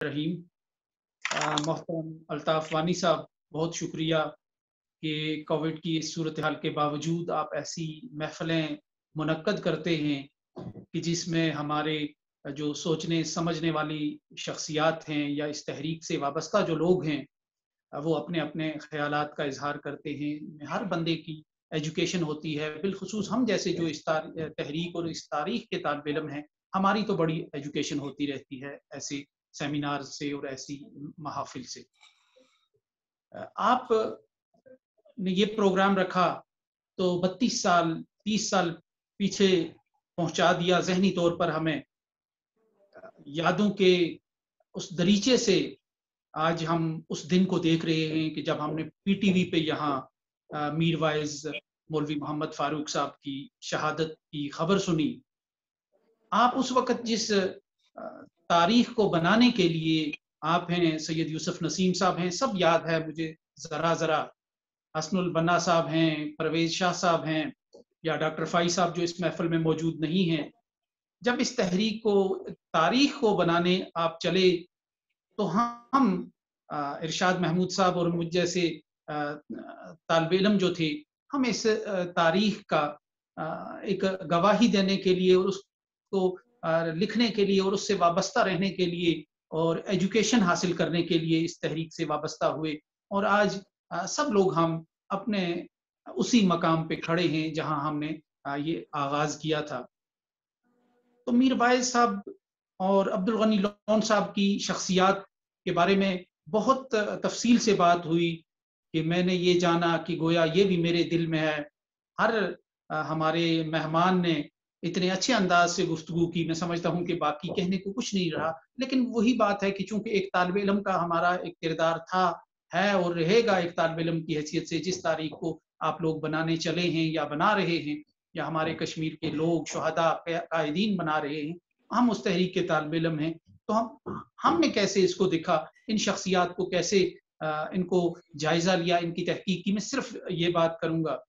रहीम। मोहतरम अल्ताफ वानी साहब, बहुत शुक्रिया कि कोविड की इस सूरत हाल के बावजूद आप ऐसी महफ़िलें मुनक्कद करते हैं कि जिसमें हमारे जो सोचने समझने वाली शख्सियात हैं या इस तहरीक से वाबस्ता जो लोग हैं, वो अपने अपने ख़यालात का इजहार करते हैं। हर बंदे की एजुकेशन होती है, बिलखुसूस हम जैसे जो इस तहरीक और इस तारीख के तालिब इल्म हैं, हमारी तो बड़ी एजुकेशन होती रहती है ऐसे सेमिनार से और ऐसी महाफिल से। आप ने ये प्रोग्राम रखा तो 32 साल 30 साल पीछे पहुंचा दिया ज़हनी तौर पर हमें। यादों के उस दरीचे से आज हम उस दिन को देख रहे हैं कि जब हमने पीटीवी पे यहाँ मीर वाइज मौलवी मोहम्मद फारूक साहब की शहादत की खबर सुनी। आप उस वक़्त जिस तारीख को बनाने के लिए आप हैं, सैयद यूसुफ नसीम साहब हैं, सब याद है मुझे ज़रा-ज़रा। हसनुल बन्ना साहब हैं, परवेज़ शाह साहब हैं या डॉक्टर फ़ाई साहब जो इस महफ़िल में मौजूद नहीं हैं। जब इस तहरीक को तारीख को बनाने आप चले तो हम इरशाद महमूद साहब और मुझ जैसे तालिब इल्म जो थे, हम इस तारीख का एक गवाही देने के लिए और उसको लिखने के लिए और उससे वाबस्ता रहने के लिए और एजुकेशन हासिल करने के लिए इस तहरीक से वाबस्ता हुए और आज सब लोग हम अपने उसी मकाम पे खड़े हैं जहां हमने ये आगाज किया था। तो मीर वाइज साहब और अब्दुल गनी लोन साहब की शख्सियात के बारे में बहुत तफसील से बात हुई कि मैंने ये जाना कि गोया ये भी मेरे दिल में है। हर हमारे मेहमान ने इतने अच्छे अंदाज से गुफ्तगू की, मैं समझता हूँ कि बाकी कहने को कुछ नहीं रहा। लेकिन वही बात है कि चूंकि एक तालिब इल्म का हमारा एक किरदार था, है और रहेगा एक तालिब इल्म की हैसियत से जिस तारीख को आप लोग बनाने चले हैं या बना रहे हैं या हमारे कश्मीर के लोग शुहदा कायदीन बना रहे हैं, हम उस तहरीक के तालिब इल्म हैं। तो हमने कैसे इसको देखा, इन शख्सियात को कैसे इनको जायजा लिया, इनकी तहकीक की। मैं सिर्फ ये बात करूंगा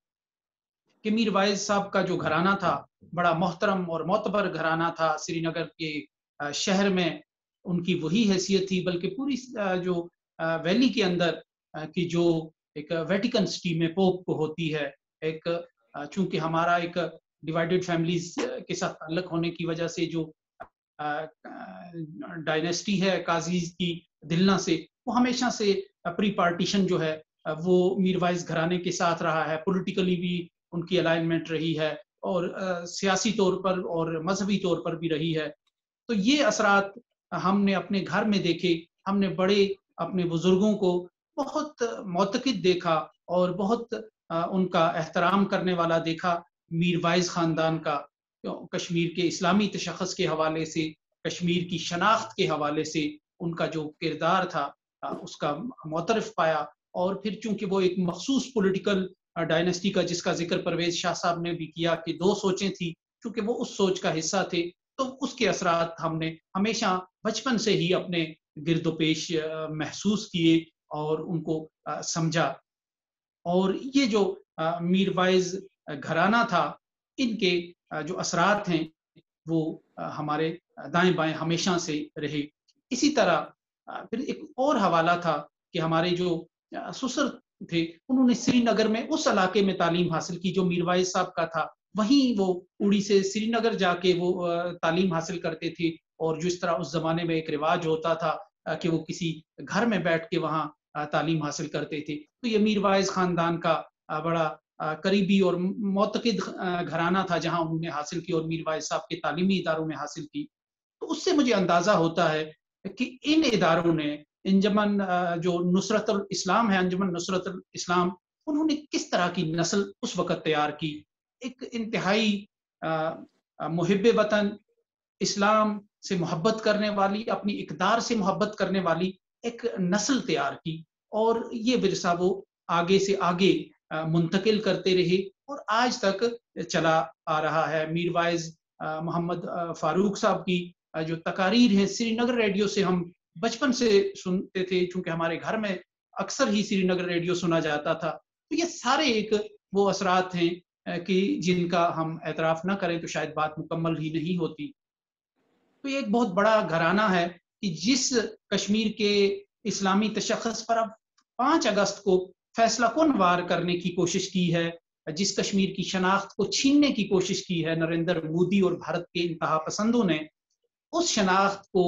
कि मीर वाइज साहब का जो घराना था बड़ा मोहतरम और मोतबर घराना था। श्रीनगर के शहर में उनकी वही हैसियत थी, बल्कि पूरी जो वैली के अंदर की जो एक वेटिकन सिटी में पोप को होती है, एक चूंकि हमारा एक डिवाइडेड फैमिलीज के साथ ताल्लुक होने की वजह से जो डायनेस्टी है काजीज की दिलना से, वो हमेशा से प्री पार्टीशन जो है वो मीरवाइज घराने के साथ रहा है। पॉलिटिकली भी उनकी अलाइनमेंट रही है और सियासी तौर पर और मजहबी तौर पर भी रही है। तो ये असरात हमने अपने घर में देखे। हमने बड़े अपने बुजुर्गों को बहुत मोतक़िद देखा और बहुत उनका एहतराम करने वाला देखा। मीर वाइज ख़ानदान का कश्मीर के इस्लामी तशख़्ख़ुस के हवाले से, कश्मीर की शनाख्त के हवाले से उनका जो किरदार था उसका मोतरफ़ पाया। और फिर चूँकि वो एक मख़सूस पॉलिटिकल डायनेस्टी का जिसका ज़िक्र परवेज़ शाह साहब ने भी किया कि 2 सोचें थी, चूँकि वो उस सोच का हिस्सा थे, तो उसके असरात हमने हमेशा बचपन से ही अपने गिरदोपेश महसूस किए और उनको समझा। और ये जो मीर वाइज घराना था, इनके जो असरात हैं वो हमारे दाएं-बाएं हमेशा से रहे। इसी तरह फिर एक और हवाला था कि हमारे जो ससुर थे, उन्होंने श्रीनगर में उस इलाके में तालीम हासिल की जो मीर वाइज साहब का था। वहीं वो उड़ी से श्रीनगर जाके वो तालीम हासिल करते थे और जिस तरह उस ज़माने में एक रिवाज होता था कि वो किसी घर में बैठ के वहाँ तालीम हासिल करते थे। तो ये मीर वाइज ख़ानदान का बड़ा करीबी और मोतक़िद घराना था जहाँ उन्होंने हासिल की और मीर वाइज साहब के तालीमी इदारों में हासिल की। तो उससे मुझे अंदाज़ा होता है कि इन इदारों ने अंजुमन जो नुसरतुल इस्लाम है, अंजुमन नुसरतुल इस्लाम, उन्होंने किस तरह की नस्ल उस वक़्त तैयार की। एक इंतहाई मुहिब्बे वतन, इस्लाम से मोहब्बत करने वाली, अपनी इक़दार से मोहब्बत करने वाली एक नस्ल तैयार की और ये विरसा वो आगे से आगे मुंतकिल करते रहे और आज तक चला आ रहा है। मीर वाइज मोहम्मद फारूक साहब की जो तकारीर हैं श्रीनगर रेडियो से हम बचपन से सुनते थे, चूँकि हमारे घर में अक्सर ही श्रीनगर रेडियो सुना जाता था। तो ये सारे एक वो असरात हैं कि जिनका हम एतराफ़ ना करें तो शायद बात मुकम्मल ही नहीं होती। तो ये एक बहुत बड़ा घराना है کہ جس کشمیر کے اسلامی تشخص پر اب 5 اگست کو فیصلہ کن وار کرنے کی کوشش کی ہے، جس کشمیر کی شناخت کو چھیننے کی کوشش کی ہے نریندر مودی اور بھارت کے انتہا پسندوں نے، اس شناخت کو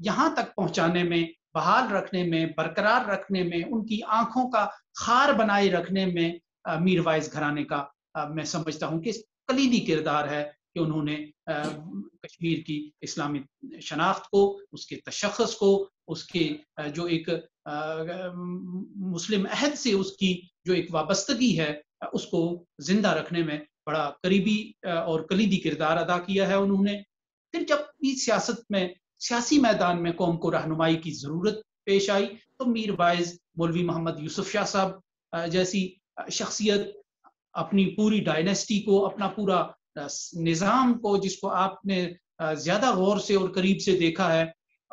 یہاں تک پہنچانے میں، بحال رکھنے میں، برقرار رکھنے میں، ان کی آنکھوں کا خار بنائے رکھنے میں میر وائس گھرانے کا میں سمجھتا ہوں کہ کلیدی کردار ہے کہ انہوں نے کشمیر کی اسلامی شناخت کو، اس کے تشخص کو، اس کے جو ایک مسلم عہد سے اس کی جو ایک وابستگی ہے اس کو زندہ رکھنے میں بڑا قریبی اور کلیدی کردار ادا کیا ہے انہوں نے۔ پھر جب بھی سیاست میں، سیاسی میدان میں قوم کو رہنمائی کی ضرورت پیش آئی تو میر وائس، مولوی محمد یوسف شاہ صاحب جیسی شخصیت اپنی پوری ڈائنیسٹی کو، اپنا پورا نظام کو، جس کو آپ نے زیادہ غور سے اور قریب سے دیکھا ہے،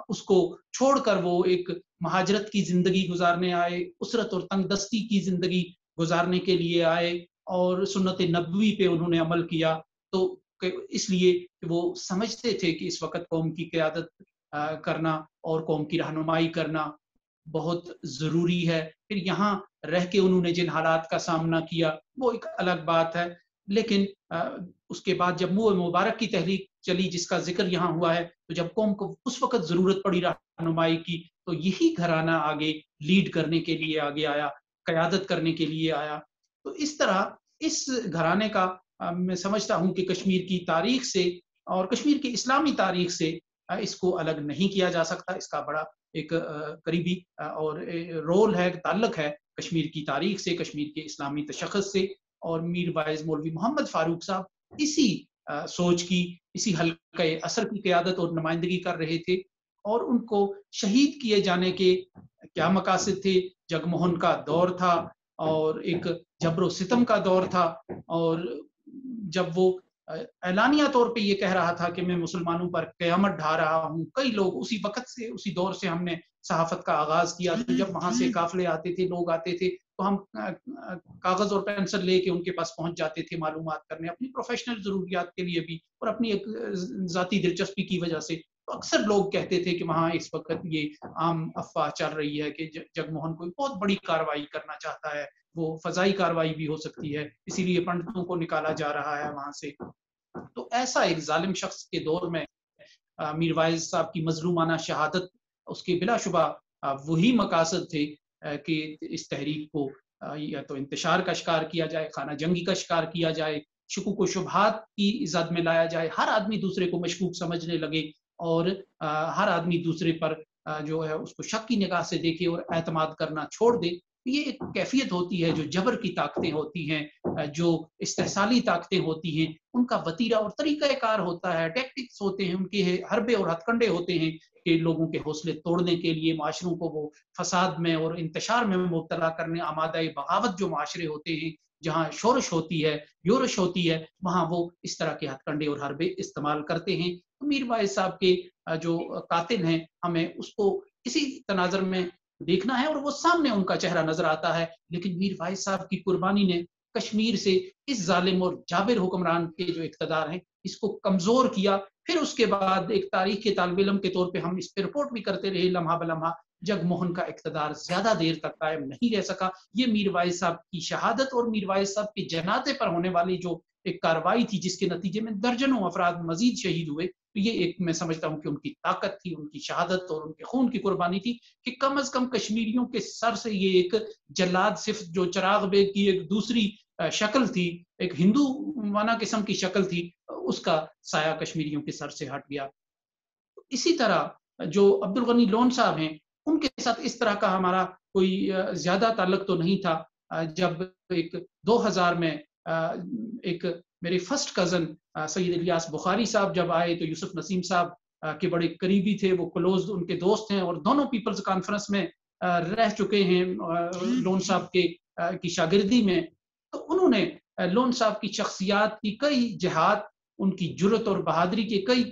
اس کو چھوڑ کر وہ ایک مہاجرت کی زندگی گزارنے آئے، اسرت اور تنگ دستی کی زندگی گزارنے کے لیے آئے اور سنت نبوی پہ انہوں نے عمل کیا۔ تو اس لیے کہ وہ سمجھتے تھے کہ اس وقت قوم کی قیادت کرنا اور قوم کی رہنمائی کرنا بہت ضروری ہے۔ پھر یہاں رہ کے انہوں نے جن حالات کا سامنا کیا وہ ایک الگ بات ہے، لیکن اس کے بعد جب منہ مبارک کی تحریک چلی جس کا ذکر یہاں ہوا ہے، تو جب قوم کو اس وقت ضرورت پڑی رہنمائی کی تو یہی گھرانہ آگے لیڈ کرنے کے لیے آگے آیا، قیادت کرنے کے لیے آیا۔ تو اس طرح اس گھرانے کا میں سمجھتا ہوں کہ کشمیر کی تاریخ سے اور کشمیر کی اسلامی تاریخ سے اس کو الگ نہیں کیا جا سکتا۔ اس کا بڑا ایک قریبی اور رول ہے، تعلق ہے کشمیر کی تاریخ سے، کشمیر کے اسلامی تشخص سے، اور میر وائس مولوی محمد فاروق صاحب اسی سوچ کی، اسی حلقہ اثر کی قیادت اور نمائندگی کر رہے تھے۔ اور ان کو شہید کیے جانے کے کیا مقاصد تھے؟ جگموہن کا دور تھا اور ایک جبر و ستم کا دور تھا، اور جب وہ اعلانیہ طور پہ یہ کہہ رہا تھا کہ میں مسلمانوں پر قیامت ڈھا رہا ہوں، کئی لوگ اسی وقت سے، اسی دور سے ہم نے صحافت کا آغاز کیا، تو جب وہاں سے قافلے آتے تھے، لوگ آتے تھے، تو ہم کاغذ اور پینسل لے کے ان کے پاس پہنچ جاتے تھے معلومات کرنے، اپنی پروفیشنل ضروریات کے لیے بھی اور اپنی ایک ذاتی دلچسپی کی وجہ سے۔ تو اکثر لوگ کہتے تھے کہ وہاں اس وقت یہ عام افواہ چل رہی ہے کہ جگموہن کوئی بہت بڑی کارروائی کرنا چاہتا ہے، وہ فضائی کارروائی بھی ہو سکتی ہے، اسی لیے پنڈتوں کو نکالا جا رہا ہے وہاں سے۔ تو ایسا ایک ظالم شخص کے دور میں میر وائس صاحب کی مظلومانہ شہادت، اس کے بلا شبہ وہی مقاصد تھے کہ اس تحریک کو یا تو انتشار کا شکار کیا جائے، خانہ جنگی کا شکار کیا جائے، شکوک و شبہات کی زد میں لایا جائے، ہر آدمی دوسرے کو مشکوک سمجھنے لگے اور ہر آدمی دوسرے پر جو ہے اس کو شک کی نگاہ سے دیکھے اور اعتماد کرنا چھوڑ دے۔ یہ ایک کیفیت ہوتی ہے جو جبر کی طاقتیں ہوتی ہیں، جو استحصالی طاقتیں ہوتی ہیں، ان کا وتیرہ اور طریقہ کار ہوتا ہے، ٹیکٹکس ہوتے ہیں، ان کے حربے اور ہتھ کنڈے ہوتے ہیں کہ لوگوں کے حوصلے توڑنے کے لیے، معاشروں کو وہ فساد میں اور انتشار میں مبتلا کرنے، آمادہ بغاوت جو معاشرے ہوتے ہیں، جہاں شورش ہوتی ہے، یورش ہوتی ہے، وہاں وہ اس طرح کے ہتھ کنڈے اور حربے استعمال کرتے ہیں۔ میر وائس صاحب کے جو قاتل ہیں، ہمیں اس کو اسی تناظر میں دیکھنا ہے اور وہ سامنے ان کا چہرہ نظر آتا ہے، لیکن میر وائس صاحب کی قربانی نے کشمیر سے اس ظالم اور جابر حکمران کے جو اقتدار ہیں اس کو کمزور کیا۔ پھر اس کے بعد ایک تاریخ کے طالب علم کے طور پہ ہم اس پہ رپورٹ بھی کرتے رہے لمحہ بلمحہ، جگموہن کا اقتدار زیادہ دیر تک قائم نہیں رہ سکا۔ یہ میر وائس صاحب کی شہادت اور میر وائس صاحب کے جنازے پر ہونے والی جو ایک کارروائی تھی جس کے نتیجے میں درجنوں افراد مزید شہید ہوئے، تو یہ ایک میں سمجھتا ہوں کہ ان کی طاقت تھی، ان کی شہادت اور ان کے خون کی قربانی تھی کہ کم از کم کشمیریوں کے سر سے یہ ایک جلاد صفت جو چراغ بیگ کی ایک دوسری شکل تھی، ایک ہندو مانا قسم کی شکل تھی، اس کا سایہ کشمیریوں کے سر سے ہٹ گیا۔ اسی طرح جو عبدالغنی لون صاحب ہیں، ان کے ساتھ اس طرح کا ہمارا کوئی زیادہ تعلق تو نہیں تھا۔ جب ایک 2000 میں ایک میرے فرسٹ کزن سید الیاس بخاری صاحب جب آئے تو یوسف نسیم صاحب کے بڑے قریبی تھے، وہ کلوز ان کے دوست ہیں اور دونوں پیپلز کانفرنس میں رہ چکے ہیں لون صاحب کی شاگردی میں۔ تو انہوں نے لون صاحب کی شخصیات کی کئی جہاد، ان کی جرت اور بہادری کے کئی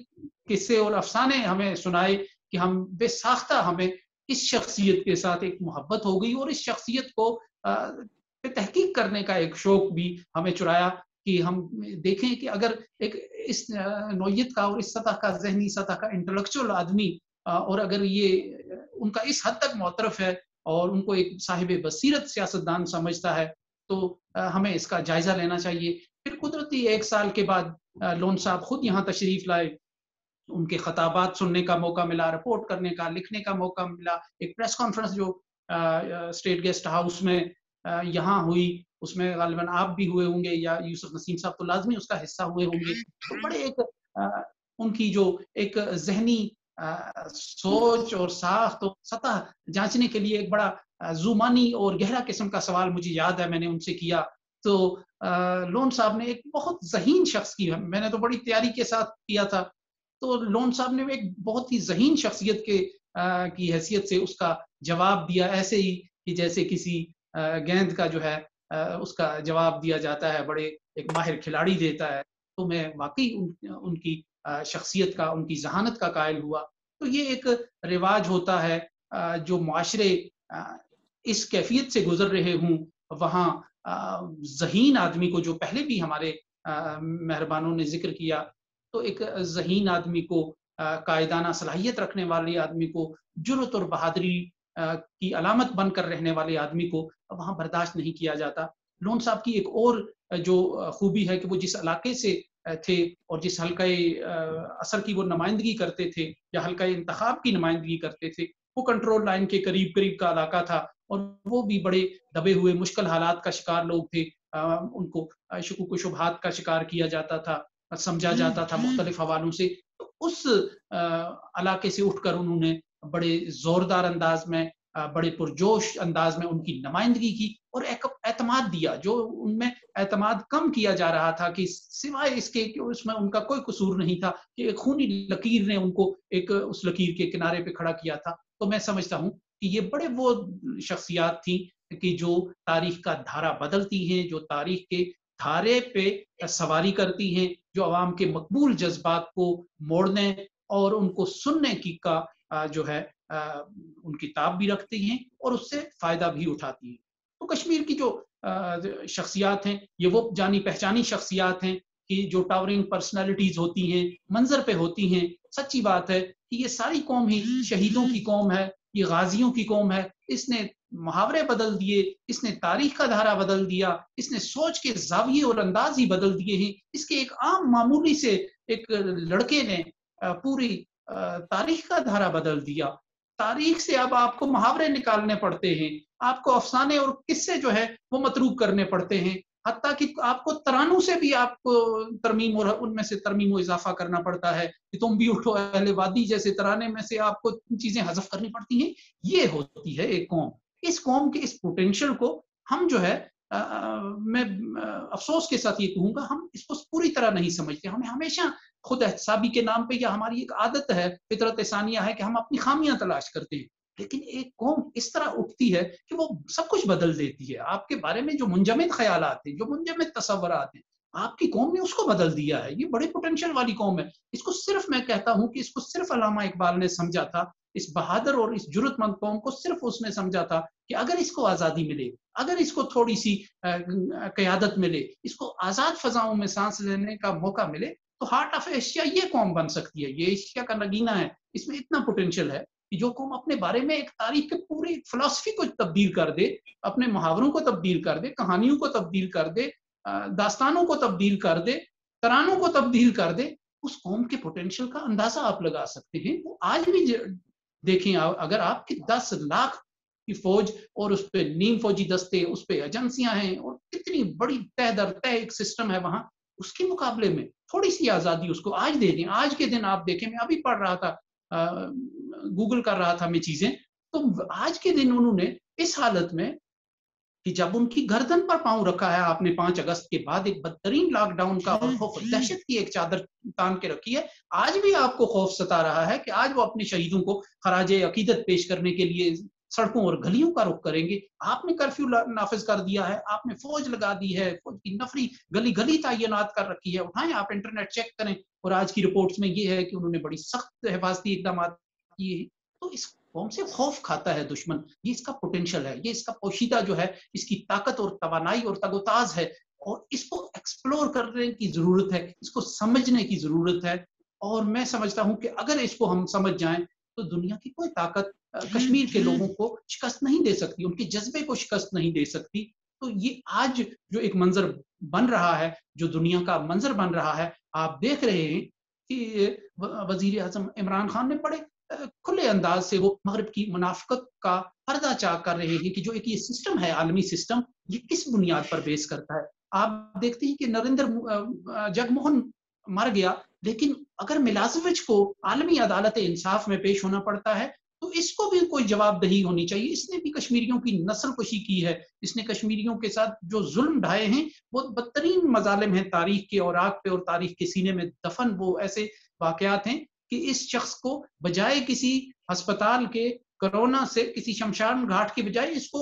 قصے اور افسانے ہمیں سنائے کہ ہم بے ساختہ ہمیں اس شخصیت کے ساتھ ایک محبت ہو گئی اور اس شخصیت کو تحقیق کرنے کا ایک شوق بھی ہمیں چرایا کہ ہم دیکھیں کہ اگر ایک اس نوعیت کا اور اس سطح کا ذہنی سطح کا انٹلیکچوئل آدمی اور اگر یہ उनका इस हद तक मुअत्तरफ है और उनको एक साहिब बसीरत सियासतदान समझता है, तो हमें इसका जायजा लेना चाहिए। फिर कुदरती 1 साल के बाद लोन साहब खुद यहाँ तशरीफ लाए, उनके खताबात सुनने का मौका मिला, रिपोर्ट करने का, लिखने का मौका मिला। एक प्रेस कॉन्फ्रेंस जो स्टेट गेस्ट हाउस में यहाँ हुई, उसमें गालिबन आप भी हुए होंगे या यूसुफ नसीम साहब तो लाज़मी उसका हिस्सा हुए होंगे। तो बड़े एक उनकी जो एक ज़हनी सोच और साख्त और सतह जाँचने के लिए एक बड़ा ज़ुमानी और गहरा किस्म का सवाल मुझे याद है मैंने उनसे किया। तो लोन साहब ने एक बहुत ज़हीन शख्स की मैंने तो बड़ी तैयारी के साथ किया था। तो लोन साहब ने एक बहुत ही ज़हीन शख्सियत की हैसियत से उसका जवाब दिया, ऐसे ही कि जैसे किसी गेंद का जो है उसका जवाब दिया जाता है, बड़े एक माहिर खिलाड़ी देता है। तो मैं वाक़ई उनकी शख्सियत का, उनकी ज़हानत का कायल हुआ। तो ये एक रिवाज होता है जो मुआशरे इस कैफ़ियत से गुज़र रहे हों, वहाँ ज़हीन आदमी को, जो पहले भी हमारे मेहरबानों ने ज़िक्र किया, तो एक ज़हीन आदमी को, कायदाना सलाहियत रखने वाले आदमी को, जुर्रत और बहादुरी की अलामत बनकर रहने वाले आदमी को वहाँ बर्दाश्त नहीं किया जाता। लोन साहब की एक और जो खूबी है कि वो जिस इलाके से थे और जिस हल्क़ाए असर की वो नुमाइंदगी करते थे या हल्क़ाए इंतखाब की नुमाइंदगी करते थे, वो कंट्रोल लाइन के करीब-करीब का इलाका था और वो भी बड़े दबे हुए मुश्किल हालात का शिकार लोग थे। उनको शुकूक व शुबहात का शिकार किया जाता था, समझा जाता था मुख्तलिफ हवालों से। तो उस इलाके से उठकर उन्होंने बड़े ज़ोरदार अंदाज़ में, बड़े पुरजोश अंदाज़ में उनकी नुमाइंदगी की और एक एतमाद दिया, जो उनमें एतमाद कम किया जा रहा था कि सिवाय इसके कि उसमें उनका कोई कसूर नहीं था कि एक खूनी लकीर ने उनको एक उस लकीर के किनारे पे खड़ा किया था। तो मैं समझता हूँ कि ये बड़े वो शख्सियात थी कि जो तारीख का धारा बदलती हैं, जो तारीख के धारे पे सवारी करती हैं, जो अवाम के मकबूल जज़्बात को मोड़ने और उनको सुनने की का जो है उनकी ताब भी रखती हैं और उससे फ़ायदा भी उठाती हैं। तो कश्मीर की जो शख्सियात हैं, ये वो जानी-पहचानी शख्सियात हैं कि जो टावरिंग पर्सनैलिटीज़ होती हैं, मंज़र पे होती हैं। सच्ची बात है कि ये सारी कौम ही शहीदों की कौम है, ये गाज़ियों की कौम है। इसने मुहावरे बदल दिए, इसने तारीख का धारा बदल दिया, इसने सोच के ज़ाविये और अंदाज़ ही बदल दिए हैं। इसके एक आम मामूली से एक लड़के ने पूरी तारीख का धारा बदल दिया। तारीख से अब आपको मुहावरे निकालने पड़ते हैं, आपको अफ़साने और किस्से जो है वो मतरूक करने पड़ते हैं। हत्ता कि आपको तरानों से भी आपको तरमीम और उनमें से तरमीम व इज़ाफ़ा करना पड़ता है कि तुम भी उठो अहले वादी जैसे तराने में से आपको चीज़ें हज़फ करनी पड़ती हैं। ये होती है एक कौम। इस कौम के इस पोटेंशियल को हम जो है मैं अफ़सोस के साथ ये कहूँगा, हम इसको पूरी तरह नहीं समझते। हमें हमेशा खुद एहतसाबी के नाम पे, या हमारी एक आदत है, फ़ितरत सानिया है कि हम अपनी ख़ामियाँ तलाश करते हैं। लेकिन एक कौम इस तरह उठती है कि वो सब कुछ बदल देती है। आपके बारे में जो मुंजमद ख़यालात हैं, जो मुंजमद तसव्वुरात हैं, आपकी कौम ने उसको बदल दिया है। ये बड़े पोटेंशियल वाली कौम है। इसको सिर्फ़ मैं कहता हूँ कि इसको सिर्फ़ अल्लामा इक़बाल ने समझा था। इस बहादुर और इस जुर्रतमंद कौम को सिर्फ़ उसने समझा था कि अगर इसको आज़ादी मिले, अगर इसको थोड़ी-सी क़यादत मिले, इसको आज़ाद फ़ज़ाओं में साँस लेने का मौका मिले, तो हार्ट ऑफ एशिया ये कौम बन सकती है। ये एशिया का नगीना है। इसमें इतना पोटेंशियल है कि जो कौम अपने बारे में एक तारीख के पूरी फ़िलॉसफ़ी को तब्दील कर दे, अपने मुहावरों को तब्दील कर दे, कहानियों को तब्दील कर दे, दास्तानों को तब्दील कर दे, तरानों को तब्दील कर दे, उस कौम के पोटेंशियल का अंदाज़ा आप लगा सकते हैं। वो आज भी देखें, अगर आपकी 10 लाख की फ़ौज और उस पे नीम फ़ौजी दस्ते, उस पे एजेंसियाँ हैं और कितनी बड़ी तह दर तह एक सिस्टम है वहाँ, उसके मुकाबले में थोड़ी-सी आज़ादी उसको आज दे दें। आज के दिन आप देखें, मैं अभी पढ़ रहा था, गूगल कर रहा था मैं चीज़ें, तो आज के दिन उन्होंने इस हालत में कि जब उनकी गर्दन पर पाँव रखा है आपने 5 अगस्त के बाद, एक बदतरीन लॉकडाउन का और खौफ दहशत की एक चादर तान के रखी है। आज भी आपको खौफ सता रहा है कि आज वो अपने शहीदों को खराजे अकीदत पेश करने के लिए सड़कों और गलियों का रुख करेंगे। आपने कर्फ्यू नाफ़िज़ कर दिया है, आपने फ़ौज लगा दी है, फ़ौज की नफ़री गली-गली तैनात कर रखी है। उठाएँ, आप इंटरनेट चेक करें और आज की रिपोर्ट्स में ये है कि उन्होंने बड़ी सख्त हिफाज़ती इक़दामात किए हैं। तो इस कौम से खौफ खाता है दुश्मन। ये इसका पोटेंशियल है, ये इसका पोशीदा जो है, इसकी ताकत और तवानाई और तगोताज़ है और इसको एक्सप्लोर करने की ज़रूरत है, इसको समझने की ज़रूरत है। और मैं समझता हूँ कि अगर इसको हम समझ जाएँ, تو دنیا کی کوئی طاقت کشمیر کے لوگوں کو شکست نہیں دے سکتی، ان کے جذبے کو شکست نہیں دے سکتی۔ تو یہ آج جو ایک منظر بن رہا ہے، جو دنیا کا منظر بن رہا ہے، آپ دیکھ رہے ہیں کہ وزیر اعظم عمران خان نے بڑے کھلے انداز سے وہ مغرب کی منافقت کا پردہ چاک کر رہے ہیں کہ جو ایک یہ سسٹم ہے، عالمی سسٹم، یہ کس بنیاد پر بیس کرتا ہے۔ آپ دیکھتے ہیں کہ نریندر جگ موہن مر گیا، لیکن اگر ملازویچ کو عالمی عدالت انصاف میں پیش ہونا پڑتا ہے تو اس کو بھی کوئی جواب دہی ہونی چاہیے۔ اس نے بھی کشمیریوں کی نسل کشی کی ہے، اس نے کشمیریوں کے ساتھ جو ظلم ڈھائے ہیں وہ بدترین مظالم ہیں تاریخ کے اوراق پہ، اور تاریخ کے سینے میں دفن وہ ایسے واقعات ہیں کہ اس شخص کو بجائے کسی ہسپتال کے کرونا سے، کسی شمشان گھاٹ کے بجائے اس کو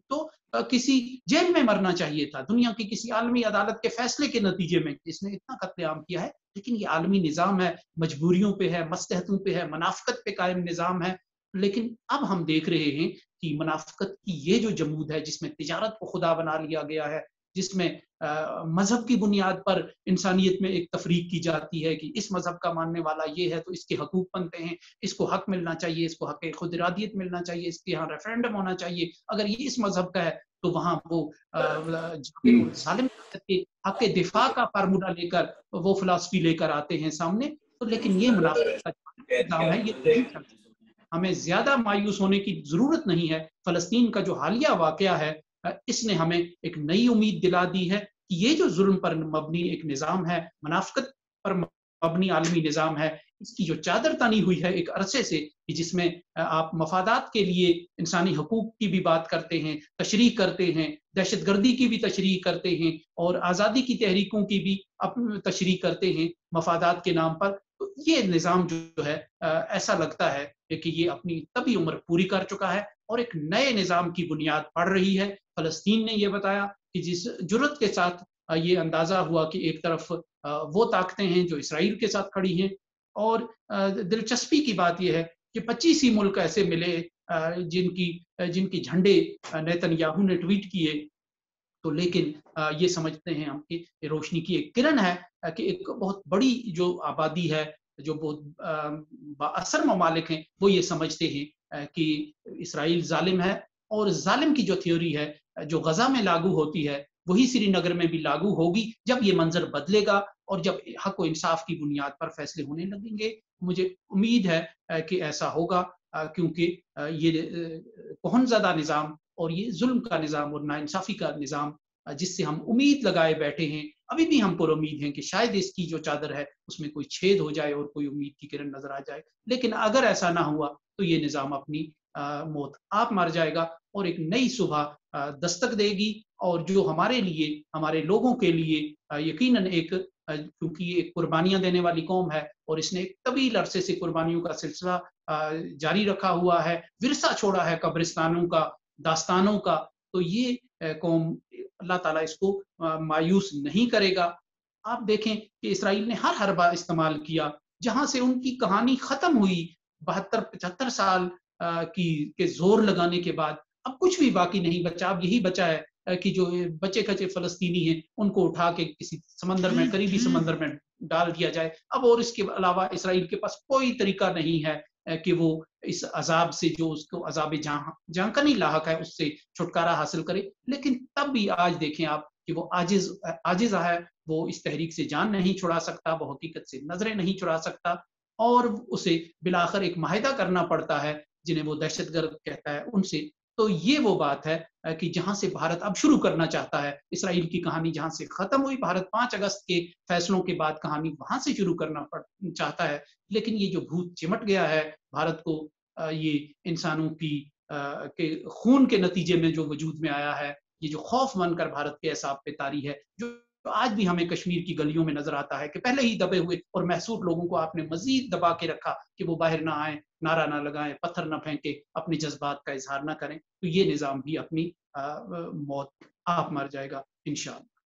تو کسی جیل میں مرنا چاہیے تھا، دنیا کی کسی عالمی عدالت کے فیصلے کے نتیجے میں۔ اس نے اتنا قتل عام کیا ہے، لیکن یہ عالمی نظام ہے، مجبوریوں پہ ہے، مصلحتوں پہ ہے، منافقت پہ قائم نظام ہے۔ لیکن اب ہم دیکھ رہے ہیں کہ منافقت کی یہ جو جمود ہے، جس میں تجارت کو خدا بنا لیا گیا ہے، جس میں مذہب کی بنیاد پر انسانیت میں ایک تفریق کی جاتی ہے کہ اس مذہب کا ماننے والا یہ ہے تو اس کے حقوق بنتے ہیں، اس کو حق ملنا چاہیے، اس کو حق خود ارادیت ملنا چاہیے، اس کے یہاں ریفرینڈم ہونا چاہیے، اگر یہ اس مذہب کا ہے تو وہاں وہ ظالم کے حق کے دفاع کا فارمولہ لے کر وہ فلسفی لے کر آتے ہیں سامنے۔ تو لیکن یہ منافقت کا نظام ہے، یہ نہیں چلتا۔ ہمیں زیادہ مایوس ہونے کی ضرورت نہیں ہے۔ فلسطین کا جو حالیہ واقعہ ہے، اس نے ہمیں ایک نئی امید دلا دی ہے کہ یہ جو ظلم پر مبنی ایک نظام ہے، منافقت پر مبنی عالمی نظام ہے، اس کی جو چادر تنی ہوئی ہے ایک عرصے سے، کہ جس میں آپ مفادات کے لیے انسانی حقوق کی بھی بات کرتے ہیں، تشریح کرتے ہیں، دہشت گردی کی بھی تشریح کرتے ہیں، اور آزادی کی تحریکوں کی بھی تشریح کرتے ہیں مفادات کے نام پر۔ تو یہ نظام جو ہے ایسا لگتا ہے کہ یہ اپنی طبی عمر پوری کر چکا ہے اور ایک نئے نظام کی بنیاد پڑ رہی ہے۔ فلسطین نے یہ بتایا کہ جس جرت کے ساتھ یہ اندازہ ہوا کہ ایک طرف وہ طاقتیں ہیں جو اسرائیل کے ساتھ کھڑی ہیں، اور دلچسپی کی بات یہ ہے کہ 25 ہی ملک ایسے ملے جن کی جھنڈے نیتن یاہو نے ٹویٹ کیے، تو لیکن یہ سمجھتے ہیں ہم کہ روشنی کی ایک کرن ہے کہ ایک بہت بڑی جو آبادی ہے، جو بہت بااثر ممالک ہیں، وہ یہ سمجھتے ہیں کہ اسرائیل ظالم ہے، اور ظالم کی جو تھیوری ہے جو غزہ میں لاگو ہوتی ہے وہی سری نگر میں بھی لاگو ہوگی جب یہ منظر بدلے گا اور جب حق و انصاف کی بنیاد پر فیصلے ہونے لگیں گے۔ مجھے امید ہے کہ ایسا ہوگا، کیونکہ یہ کہن زدہ نظام اور یہ ظلم کا نظام اور ناانصافی کا نظام جس سے ہم امید لگائے بیٹھے ہیں، ابھی بھی ہم پر امید ہیں کہ شاید اس کی جو چادر ہے اس میں کوئی چھید ہو جائے اور کوئی امید کی کرن نظر آ جائے، لیکن اگر ایسا نہ ہوا تو یہ نظام اپنی موت آپ مر جائے گا اور ایک نئی صبح دستک دے گی، اور جو ہمارے لیے، ہمارے لوگوں کے لیے یقیناً ایک، کیونکہ یہ ایک قربانیاں دینے والی قوم ہے اور اس نے ایک طویل عرصے سے قربانیوں کا سلسلہ جاری رکھا ہوا ہے، ورثہ چھوڑا ہے قبرستانوں کا، داستانوں کا، تو یہ قوم اللہ تعالیٰ اس کو مایوس نہیں کرے گا۔ آپ دیکھیں کہ اسرائیل نے ہر حربہ استعمال کیا، جہاں سے ان کی کہانی ختم ہوئی 72-75 سال کے زور لگانے کے بعد، اب کچھ بھی باقی نہیں بچا۔ اب یہی بچا ہے کہ جو بچے کچے فلسطینی ہیں ان کو اٹھا کے کسی سمندر میں، قریبی سمندر میں ڈال دیا جائے۔ اب اور اس کے علاوہ اسرائیل کے پاس کوئی طریقہ نہیں ہے کہ وہ اس عذاب سے، جو اس کو عذاب جہاں کا نہیں لاحق ہے، اس سے چھٹکارا حاصل کرے۔ لیکن تب بھی آج دیکھیں آپ کہ وہ عاجز ہے، وہ اس تحریک سے جان نہیں چھڑا سکتا، وہ حقیقت سے نظریں نہیں چرا سکتا، اور اسے بالآخر ایک معاہدہ کرنا پڑتا ہے جنہیں وہ دہشت گرد کہتا ہے ان سے۔ تو یہ وہ بات ہے کہ جہاں سے بھارت اب شروع کرنا چاہتا ہے، اسرائیل کی کہانی جہاں سے ختم ہوئی بھارت 5 اگست کے فیصلوں کے بعد، کہانی وہاں سے شروع کرنا چاہتا ہے۔ لیکن یہ جو بھوت چمٹ گیا ہے بھارت کو، یہ انسانوں کے خون کے نتیجے میں جو وجود میں آیا ہے، یہ جو خوف بن کر بھارت کے اعصاب پہ طاری ہے، جو آج بھی ہمیں کشمیر کی گلیوں میں نظر آتا ہے کہ پہلے ہی دبے ہوئے اور محصور لوگوں کو آپ نے مزید دبا کے رکھا کہ وہ باہر نہ آئیں، نعرہ نہ لگائیں، پتھر نہ پھینکیں، اپنے جذبات کا اظہار نہ کریں، تو یہ نظام بھی اپنی موت آپ مر جائے گا انشاءاللہ۔